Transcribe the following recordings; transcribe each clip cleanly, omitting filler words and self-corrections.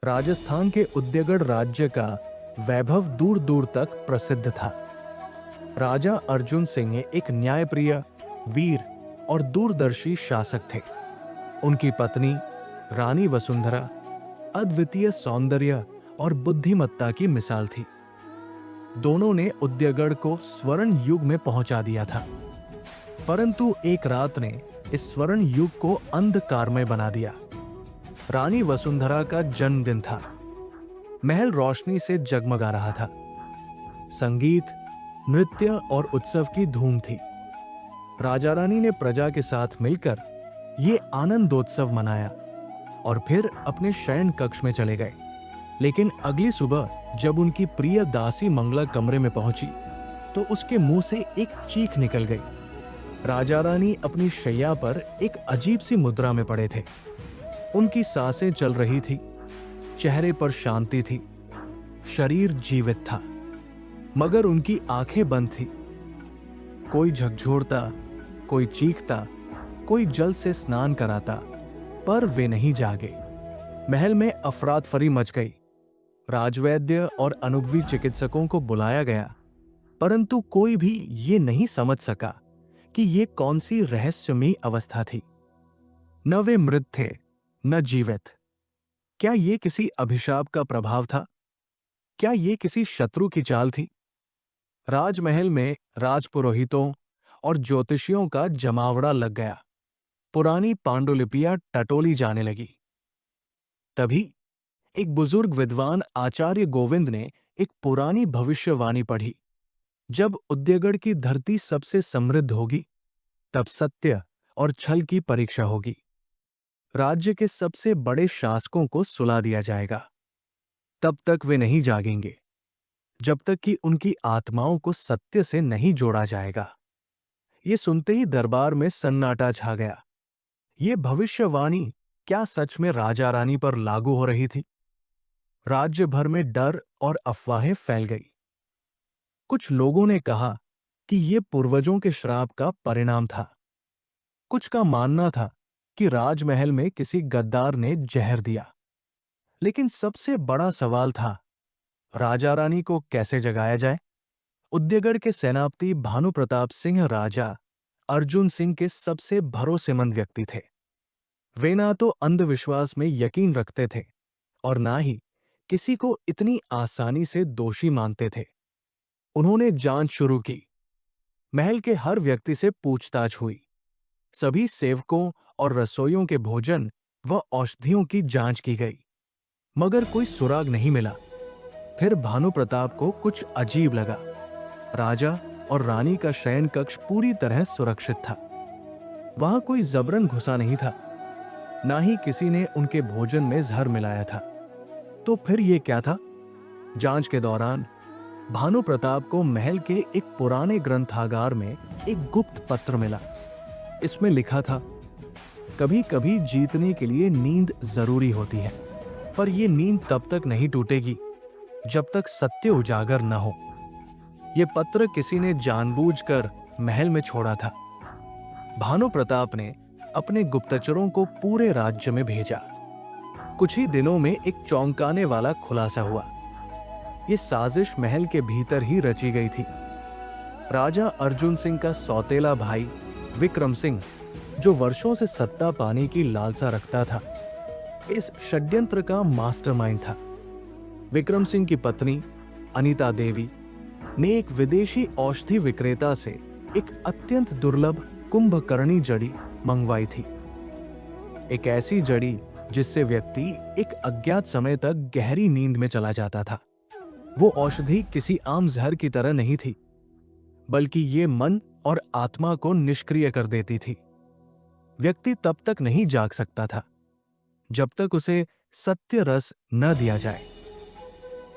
राजस्थान के उद्यगढ़ राज्य का वैभव दूर दूर तक प्रसिद्ध था। राजा अर्जुन सिंह एक न्यायप्रिय, वीर और दूरदर्शी शासक थे। उनकी पत्नी रानी वसुंधरा अद्वितीय सौंदर्य और बुद्धिमत्ता की मिसाल थी। दोनों ने उद्यगढ़ को स्वर्ण युग में पहुंचा दिया था, परंतु एक रात ने इस स्वर्ण युग को अंधकारमय बना दिया। रानी वसुंधरा का जन्मदिन था। महल रोशनी से जगमगा रहा था। संगीत, नृत्य और उत्सव की धूम थी। राजा रानी ने प्रजा के साथ मिलकर ये आनंदोत्सव मनाया और फिर अपने शयन कक्ष में चले गए। लेकिन अगली सुबह जब उनकी प्रिय दासी मंगला कमरे में पहुंची तो उसके मुंह से एक चीख निकल गई। राजा रानी अपनी शैया पर एक अजीब सी मुद्रा में पड़े थे। उनकी सांसें चल रही थी, चेहरे पर शांति थी, शरीर जीवित था, मगर उनकी आंखें बंद थी। कोई झकझोरता, कोई चीखता, कोई जल से स्नान कराता, पर वे नहीं जागे। महल में अफरातफरी मच गई। राजवैद्य और अनुभवी चिकित्सकों को बुलाया गया, परंतु कोई भी ये नहीं समझ सका कि ये कौन सी रहस्यमयी अवस्था थी। न वे मृत थे, न जीवित। क्या ये किसी अभिशाप का प्रभाव था? क्या ये किसी शत्रु की चाल थी? राजमहल में राजपुरोहितों और ज्योतिषियों का जमावड़ा लग गया। पुरानी पांडुलिपियां टटोली जाने लगी। तभी एक बुजुर्ग विद्वान आचार्य गोविंद ने एक पुरानी भविष्यवाणी पढ़ी। जब उद्यगढ़ की धरती सबसे समृद्ध होगी, तब सत्य और छल की परीक्षा होगी। राज्य के सबसे बड़े शासकों को सुला दिया जाएगा। तब तक वे नहीं जागेंगे जब तक कि उनकी आत्माओं को सत्य से नहीं जोड़ा जाएगा। ये सुनते ही दरबार में सन्नाटा छा गया। ये भविष्यवाणी क्या सच में राजा रानी पर लागू हो रही थी? राज्य भर में डर और अफवाहें फैल गई। कुछ लोगों ने कहा कि ये पूर्वजों के श्राप का परिणाम था। कुछ का मानना था कि राजमहल में किसी गद्दार ने जहर दिया। लेकिन सबसे बड़ा सवाल था, राजा रानी को कैसे जगाया जाए? उद्यगढ़ के सेनापति भानु प्रताप सिंह राजा अर्जुन सिंह के सबसे भरोसेमंद व्यक्ति थे। वे ना तो अंधविश्वास में यकीन रखते थे और ना ही किसी को इतनी आसानी से दोषी मानते थे। उन्होंने जांच शुरू की। महल के हर व्यक्ति से पूछताछ हुई। सभी सेवकों और रसोइयों के भोजन व औषधियों की जांच की गई, मगर कोई सुराग नहीं मिला। फिर भानु प्रताप को कुछ अजीब लगा। राजा और रानी का शयन कक्ष पूरी तरह सुरक्षित था। वहां कोई जबरन घुसा नहीं था, ना ही किसी ने उनके भोजन में जहर मिलाया था। तो फिर ये क्या था? जांच के दौरान भानु प्रताप को महल के एक पुराने ग्रंथागार में एक गुप्त पत्र मिला। इसमें लिखा था, कभी कभी जीतने के लिए नींद जरूरी होती है, पर यह नींद तब तक नहीं टूटेगी जब तक सत्य उजागर न हो। यह पत्र किसी ने जानबूझकर महल में छोड़ा था। भानु प्रताप ने अपने गुप्तचरों को पूरे राज्य में भेजा। कुछ ही दिनों में एक चौंकाने वाला खुलासा हुआ। यह साजिश महल के भीतर ही रची गई थी। राजा अर्जुन सिंह का सौतेला भाई विक्रम सिंह, जो वर्षों से सत्ता पाने की लालसा रखता था, इस षड्यंत्र का मास्टरमाइंड था। विक्रम सिंह की पत्नी अनीता देवी ने एक विदेशी औषधि विक्रेता से एक अत्यंत दुर्लभ कुंभकर्णी जड़ी मंगवाई थी। एक ऐसी जड़ी जिससे व्यक्ति एक अज्ञात समय तक गहरी नींद में चला जाता था। वो औषधि किसी आम जहर की तरह नहीं थी, बल्कि ये मन और आत्मा को निष्क्रिय कर देती थी। व्यक्ति तब तक नहीं जाग सकता था जब तक उसे सत्य रस न दिया जाए।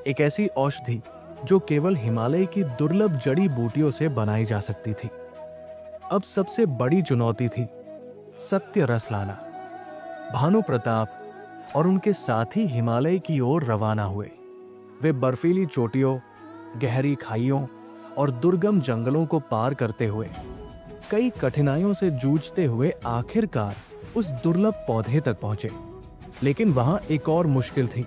एक ऐसी औषधि जो केवल हिमालय की दुर्लभ जड़ी बूटियों से बनाई जा सकती थी। अब सबसे बड़ी चुनौती थी सत्य रस लाना। भानु प्रताप और उनके साथी हिमालय की ओर रवाना हुए। वे बर्फीली चोटियों, गहरी खाइयों और दुर्गम जंगलों को पार करते हुए, कई कठिनाइयों से जूझते हुए आखिरकार उस दुर्लभ पौधे तक पहुंचे। लेकिन वहां एक और मुश्किल थी।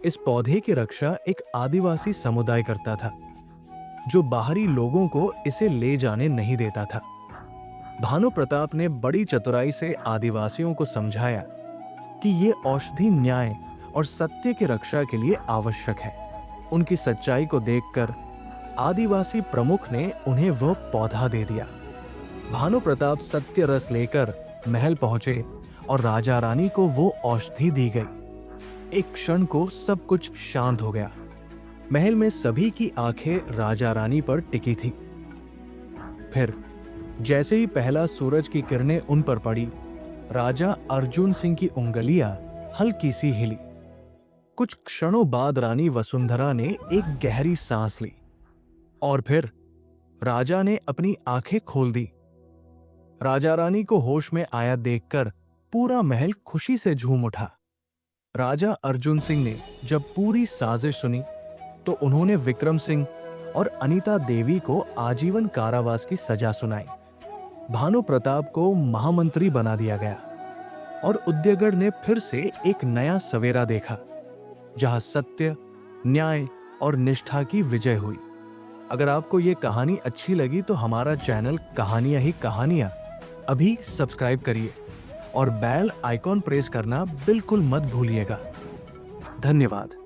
इस पौधे की रक्षा एक आदिवासी समुदाय करता था, जो बाहरी लोगों को इसे ले जाने नहीं देता था। भानु प्रताप ने बड़ी चतुराई से आदिवासियों को समझाया कि ये औषधि न्याय और सत्य की रक्षा के लिए आवश्यक है। उनकी सच्चाई को देखकर आदिवासी प्रमुख ने उन्हें वह पौधा दे दिया। भानु प्रताप सत्य रस लेकर महल पहुंचे और राजा रानी को वो औषधि दी गई। एक क्षण को सब कुछ शांत हो गया। महल में सभी की आंखें राजा रानी पर टिकी थी। फिर जैसे ही पहला सूरज की किरणें उन पर पड़ी, राजा अर्जुन सिंह की उंगलियां हल्की सी हिली। कुछ क्षणों बाद रानी वसुंधरा ने एक गहरी सांस ली और फिर राजा ने अपनी आंखें खोल दी। राजा रानी को होश में आया देखकर पूरा महल खुशी से झूम उठा। राजा अर्जुन सिंह ने जब पूरी साजिश सुनी तो उन्होंने विक्रम सिंह और अनीता देवी को आजीवन कारावास की सजा सुनाई। भानु प्रताप को महामंत्री बना दिया गया और उद्यगढ़ ने फिर से एक नया सवेरा देखा, जहां सत्य, न्याय और निष्ठा की विजय हुई। अगर आपको ये कहानी अच्छी लगी तो हमारा चैनल कहानियां ही कहानियां अभी सब्सक्राइब करिए और बेल आइकॉन प्रेस करना बिल्कुल मत भूलिएगा। धन्यवाद।